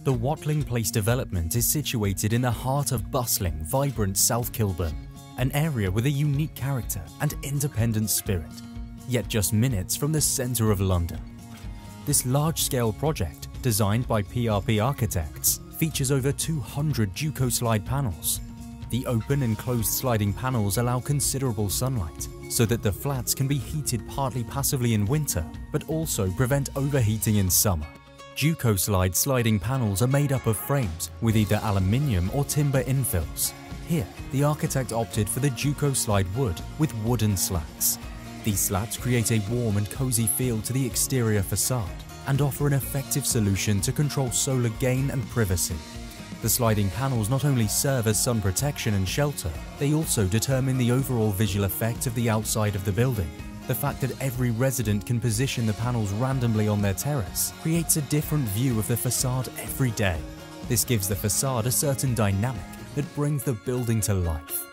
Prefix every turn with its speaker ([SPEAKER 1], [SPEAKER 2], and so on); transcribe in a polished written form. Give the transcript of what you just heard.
[SPEAKER 1] The Watling Place development is situated in the heart of bustling, vibrant South Kilburn, an area with a unique character and independent spirit, yet just minutes from the centre of London. This large-scale project, designed by PRP architects, features over 200 DucoSlide panels. The open and closed sliding panels allow considerable sunlight, so that the flats can be heated partly passively in winter, but also prevent overheating in summer. DucoSlide sliding panels are made up of frames with either aluminium or timber infills. Here, the architect opted for the DucoSlide wood with wooden slats. These slats create a warm and cozy feel to the exterior facade and offer an effective solution to control solar gain and privacy. The sliding panels not only serve as sun protection and shelter, they also determine the overall visual effect of the outside of the building. The fact that every resident can position the panels randomly on their terrace creates a different view of the facade every day. This gives the facade a certain dynamic that brings the building to life.